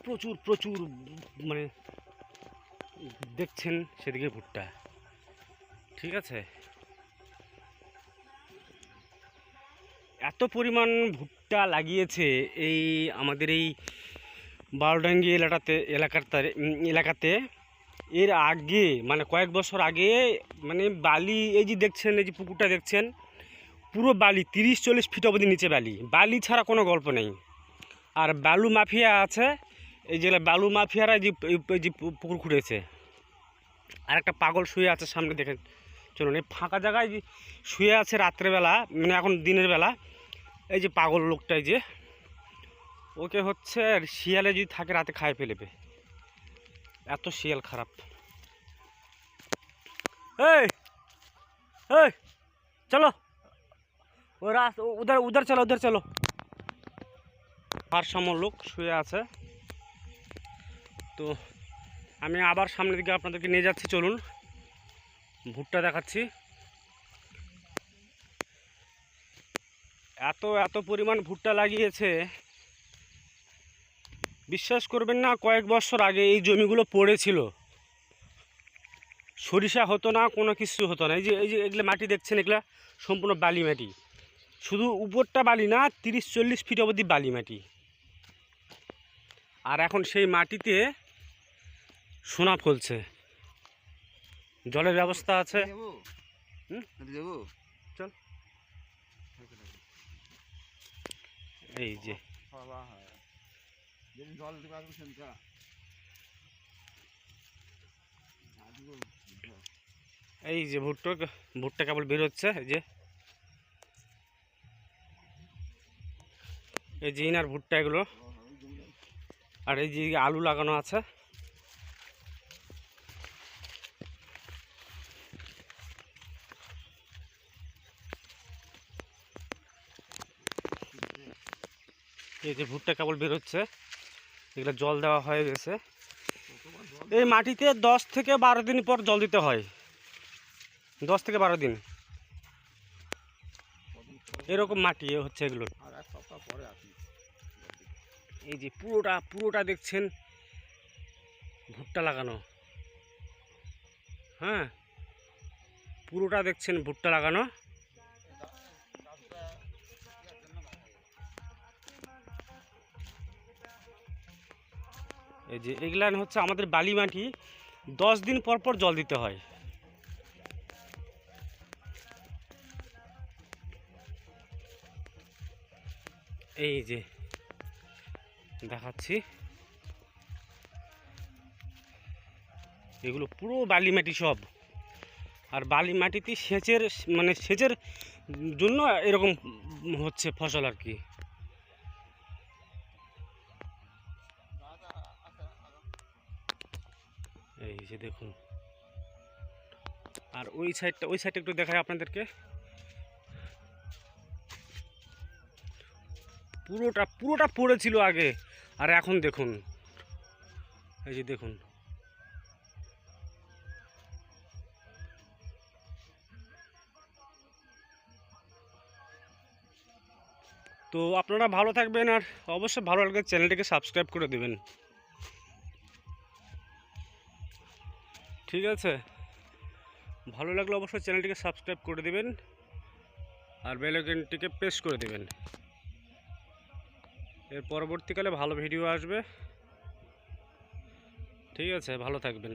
প্রচুর প্রচুর মানে দেখছেন সেদিকে ভুট্টা, ঠিক আছে। এত পরিমাণ ভুট্টা লাগিয়েছে এই আমাদের এই বারোডাঙ্গি এলাকাতে এর আগে মানে কয়েক বছর আগে মানে বালি, এই যে দেখছেন, এই যে পুকুরটা দেখছেন, পুরো বালি 30-40 ফিট অবধি নিচে বালি ছাড়া কোনো গল্প নেই। আর বালু মাফিয়া আছে, এই যে বালু মাফিয়ারা এই যে পুকুর খুঁড়েছে। আর একটা পাগল শুয়ে আছে সামনে, দেখেন, চলুন, এই ফাঁকা জায়গায় যে শুয়ে আছে রাত্রেবেলা, মানে এখন দিনের বেলা, এই যে পাগল লোকটা, এই যে ওকে হচ্ছে শিয়ালে যদি থাকে রাতে খায় ফেলবে, এত শিয়াল খারাপ। এই এই চলো, ওরা উধার চলো। ভারসাম্য লোক শুয়ে আছে। তো আমি আবার সামনের দিকে আপনাদেরকে নিয়ে যাচ্ছি, চলুন, ভুট্টা দেখাচ্ছি। এত পরিমাণ ভুট্টা লাগিয়েছে, বিশ্বাস করবেন না, কয়েক বছর আগে এই জমিগুলো পড়েছিল, সরিষা হতো না, কোনো কিছু হতো না। এই যে এগুলো মাটি দেখছেন, এগুলা সম্পূর্ণ বালি মাটি, শুধু উপরটা বালি না, 30-40 ফিট অবধি বালি মাটি। আর এখন সেই মাটিতে সোনা ফলছে, জলের ব্যবস্থা আছে। চল, এই যে ভুট্টা কেবল বের হচ্ছে, এই যে ইনার ভুট্টা এগুলো। আর এই যে আলু লাগানো আছে, এই যে ভুট্টা কেবল বের হচ্ছে, এগুলো জল দেওয়া হয়ে গেছে। এই মাটিতে 10 থেকে 12 দিন পর জল দিতে হয়, 10 থেকে 12 দিন, এরকম মাটি হচ্ছে এগুলো। এই যে পুরোটা দেখছেন ভুট্টা লাগানো, হ্যাঁ, পুরোটা দেখছেন ভুট্টা লাগানো। এই যে এগুলা হচ্ছে আমাদের বালি মাটি, 10 দিন পর পর জল দিতে হয়। এই যে দেখাচ্ছি, এগুলো পুরো বালি মাটি সব। আর বালি মাটিতে সেচের জন্য এরকম হচ্ছে ফসল আর কি। এই যে দেখুন, আর ওই সাইডটা একটু দেখাই আপনাদেরকে, পুরোটা পড়েছিল আগে, আর এখন দেখুন, এই যে দেখুন। তো আপনারা ভালো থাকবেন, আর অবশ্যই ভালো লাগলে চ্যানেলটিকে সাবস্ক্রাইব করে দেবেন, ঠিক আছে। ভালো লাগলে অবশ্যই চ্যানেলটিকে সাবস্ক্রাইব করে দেবেন, আর বেল আইকনটিকে প্রেস করে দেবেন। এর পরবর্তীকালে ভালো ভিডিও আসবে, ঠিক আছে। ভালো থাকবেন।